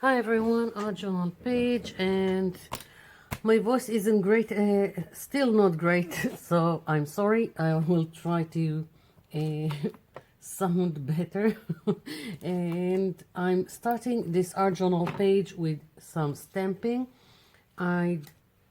Hi everyone, Arjun Page, and my voice isn't great, still not great, so I'm sorry. I will try to uh, sound better. And I'm starting this art journal page with some stamping. I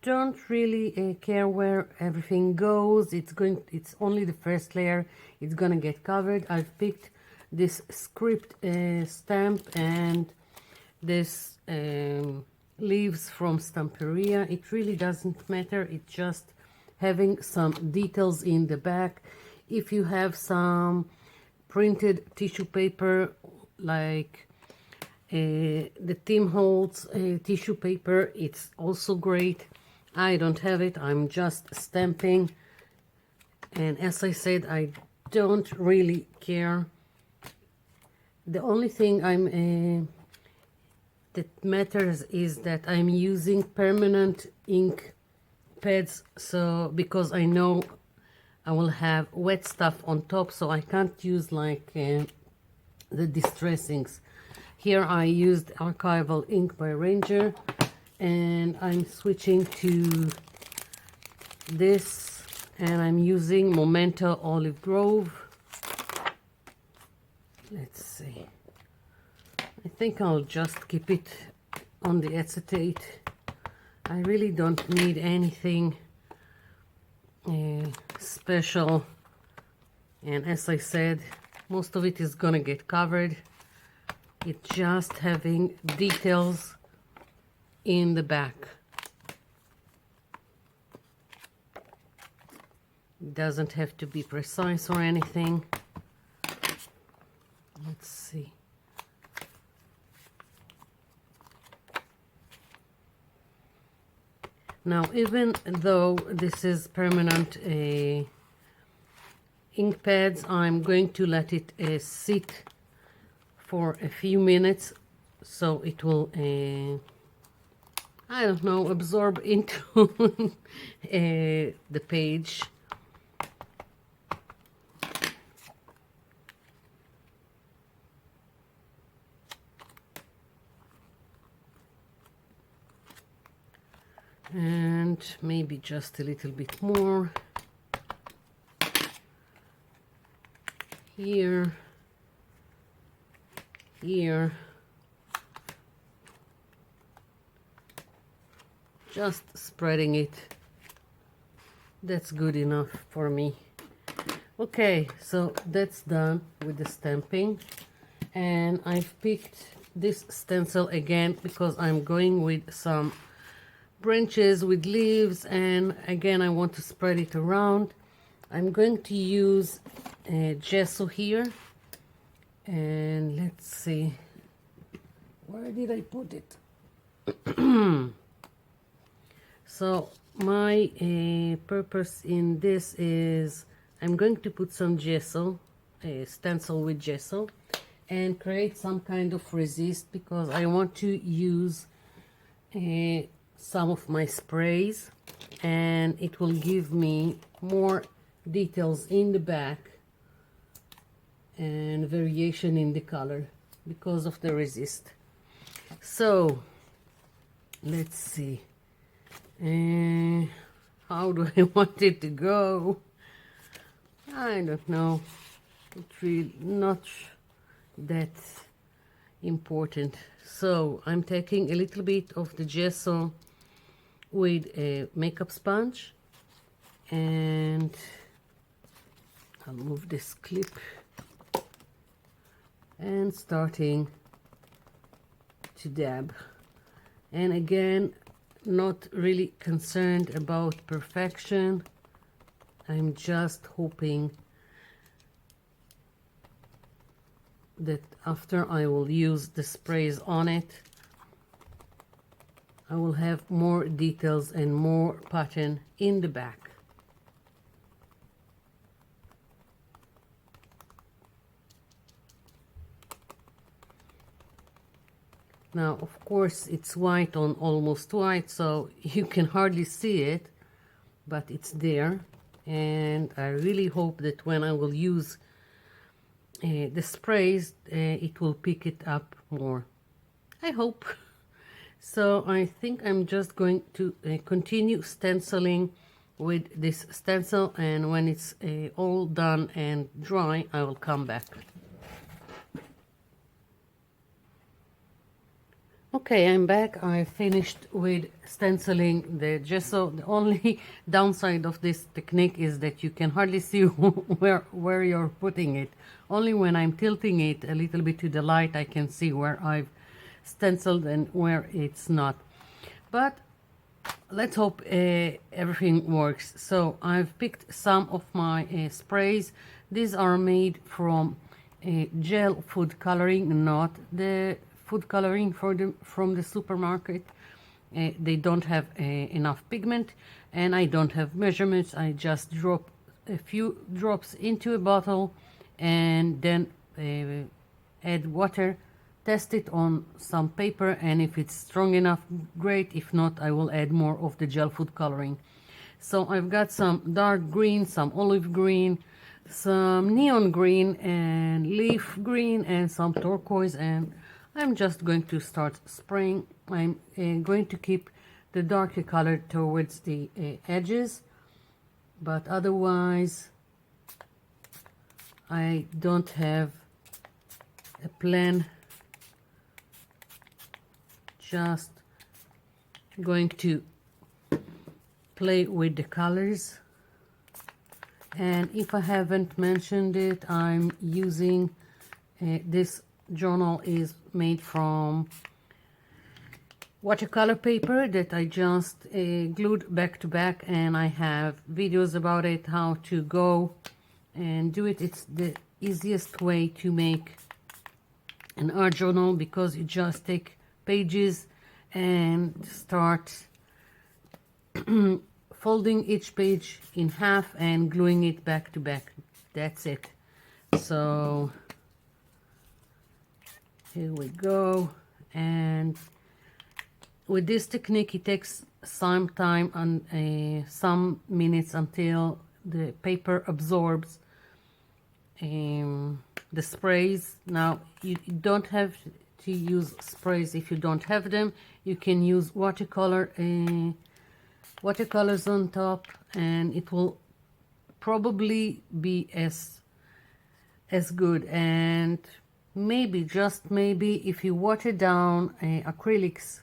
don't really care where everything goes. It's only the first layer. It's gonna get covered. I've picked this script stamp and this leaves from Stamperia. It really doesn't matter. It's just having some details in the back. If you have some printed tissue paper like the Tim Holtz tissue paper, it's also great. I don't have it. I'm just stamping, and as I said, I don't really care. The only thing that matters is that I'm using permanent ink pads, so because I know I will have wet stuff on top, so I can't use like the distressings. Here I used archival ink by Ranger, and I'm switching to this, and I'm using Momento Olive Grove. Let's see. I think I'll just keep it on the acetate. I really don't need anything special, and as I said, most of it is gonna get covered. It's just having details in the back. It doesn't have to be precise or anything. Let's see. Now, even though this is permanent ink pads, I'm going to let it sit for a few minutes so it will, I don't know, absorb into the page. And maybe just a little bit more here, here, just spreading it. That's good enough for me. Okay, so that's done with the stamping, and I've picked this stencil again because I'm going with some branches with leaves, and again I want to spread it around. I'm going to use gesso here, and let's see, where did I put it? So my purpose in this is I'm going to put some gesso, stencil with gesso, and create some kind of resist because I want to use some of my sprays, and it will give me more details in the back and variation in the color because of the resist. So let's see, how do I want it to go? I don't know. It's really not that important. So I'm taking a little bit of the gesso with a makeup sponge, and I'll move this clip, and starting to dab. And again, not really concerned about perfection. I'm just hoping that after I will use the sprays on it, I will have more details and more pattern in the back. Now, of course, it's white on almost white, so you can hardly see it, but it's there. And I really hope that when I will use the sprays, it will pick it up more. I hope. So I think I'm just going to continue stenciling with this stencil, and when it's all done and dry, I will come back. Okay, I'm back. I finished with stenciling the gesso. The only downside of this technique is that you can hardly see where you're putting it. Only when I'm tilting it a little bit to the light, I can see where I've stenciled and where it's not. But let's hope everything works. So I've picked some of my sprays. These are made from gel food coloring, not the food coloring from the supermarket. They don't have enough pigment, and I don't have measurements. I just drop a few drops into a bottle and then add water, test it on some paper, and if it's strong enough, great. If not, I will add more of the gel food coloring. So I've got some dark green, some olive green, some neon green and leaf green, and some turquoise, and I'm just going to start spraying. I'm going to keep the darker color towards the edges, but otherwise I don't have a plan. Just going to play with the colors. And if I haven't mentioned it, I'm using this journal is made from watercolor paper that I just glued back to back, and I have videos about it, how to go and do it. It's the easiest way to make an art journal, because you just take pages and start folding each page in half and gluing it back to back. That's it. So here we go. And with this technique, it takes some time and some minutes until the paper absorbs the sprays. Now you don't have to use sprays if you don't have them. You can use watercolors on top, and it will probably be as good. And maybe, just maybe, if you water down acrylics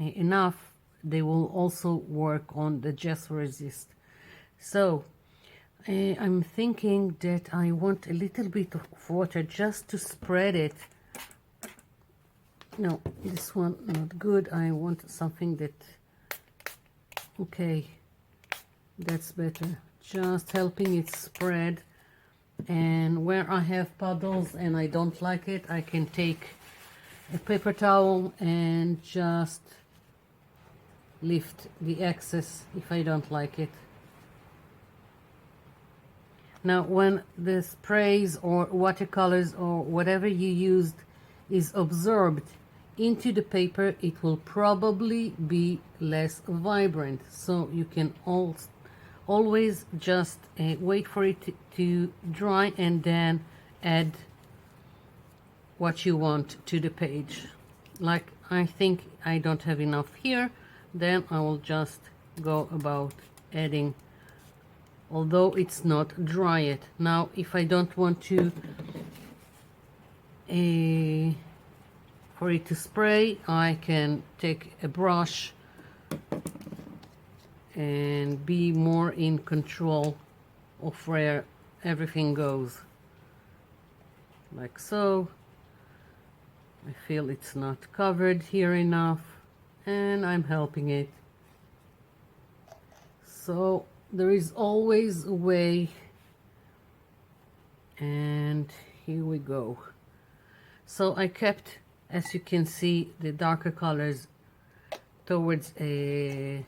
enough, they will also work on the Gesso resist. So I'm thinking that I want a little bit of water just to spread it. No, this one not good. I want something that, okay, that's better. Just helping it spread. And where I have puddles and I don't like it, I can take a paper towel and just lift the excess if I don't like it. Now when the sprays or watercolors or whatever you used is absorbed into the paper, it will probably be less vibrant. So you can always just wait for it to dry and then add what you want to the page. Like, I think I don't have enough here, then I will just go about adding, although it's not dry yet. Now if I don't want to for it to spray, I can take a brush and be more in control of where everything goes, like so. I feel it's not covered here enough, and I'm helping it. So there is always a way, and here we go. So I kept, as you can see, the darker colors towards the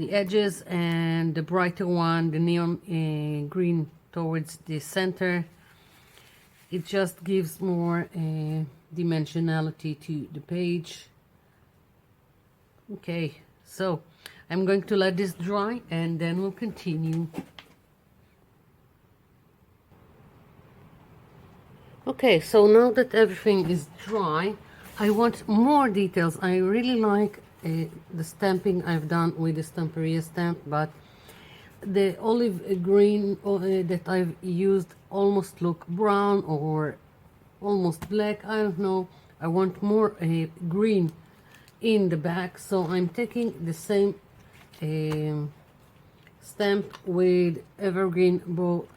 edges, and the brighter one, the neon green, towards the center. It just gives more dimensionality to the page. Okay, so I'm going to let this dry and then we'll continue. Okay, so now that everything is dry, I want more details. I really like the stamping I've done with the Stamperia stamp, but the olive green that I've used almost look brown or almost black. I don't know. I want more green in the back, so I'm taking the same stamp with Evergreen Bow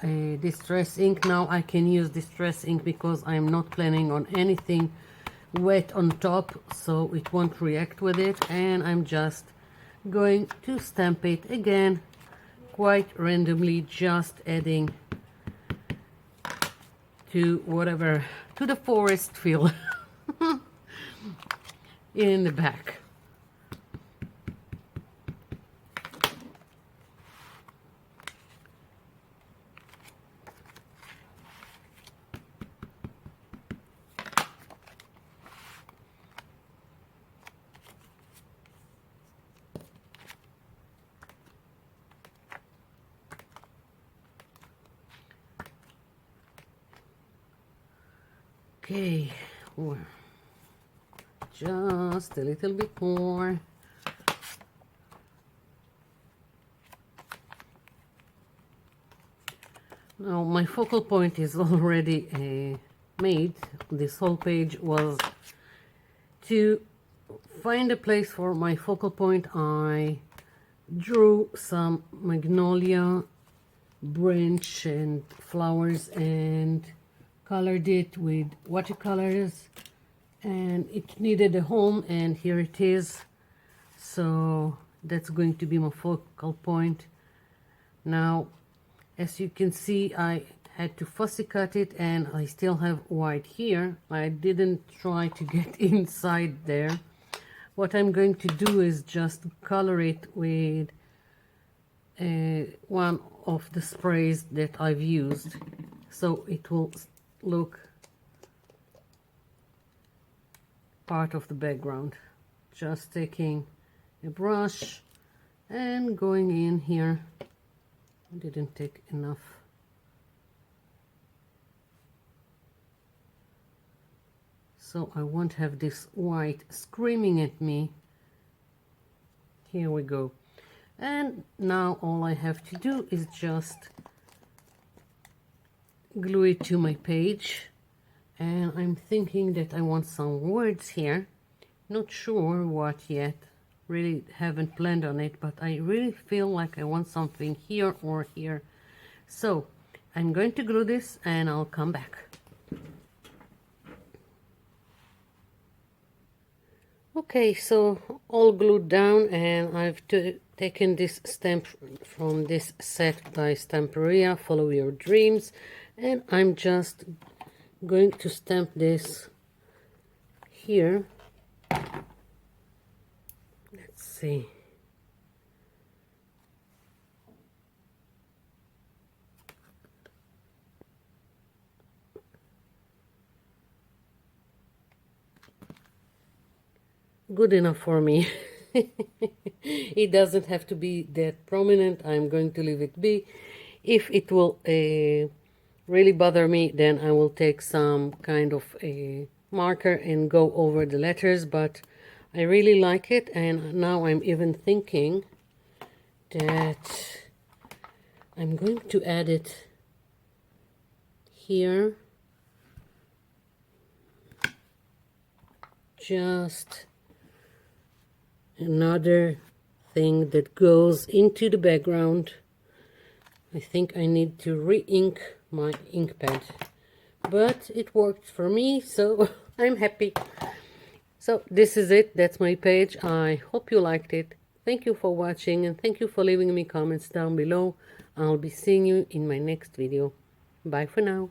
Distress ink. Now I can use Distress ink because I'm not planning on anything wet on top, so it won't react with it, and I'm just going to stamp it again quite randomly, just adding to whatever, to the forest feel in the back. Okay, just a little bit more. Now my focal point is already made. This whole page was to find a place for my focal point. I drew some magnolia branch and flowers and colored it with watercolors, and it needed a home, and here it is. So that's going to be my focal point. Now, as you can see, I had to fussy cut it, and I still have white here. I didn't try to get inside there. What I'm going to do is just color it with one of the sprays that I've used, so it will look part of the background. Just taking a brush and going in here. I didn't take enough. So I won't have this white screaming at me. Here we go. And now all I have to do is just glue it to my page, and I'm thinking that I want some words here. Not sure what yet, really haven't planned on it, but I really feel like I want something here or here. So I'm going to glue this and I'll come back. Okay, so all glued down, and I've taken this stamp from this set by Stamperia, Follow Your Dreams, and I'm just going to stamp this here. Let's see. Good enough for me. It doesn't have to be that prominent. I'm going to leave it be. If it will really bother me, then I will take some kind of a marker and go over the letters, but I really like it, and now I'm even thinking that I'm going to add it here. Just another thing that goes into the background. I think I need to re-ink my ink pad, but it worked for me, so I'm happy. So this is it. That's my page. I hope you liked it. Thank you for watching, and thank you for leaving me comments down below. I'll be seeing you in my next video. Bye for now.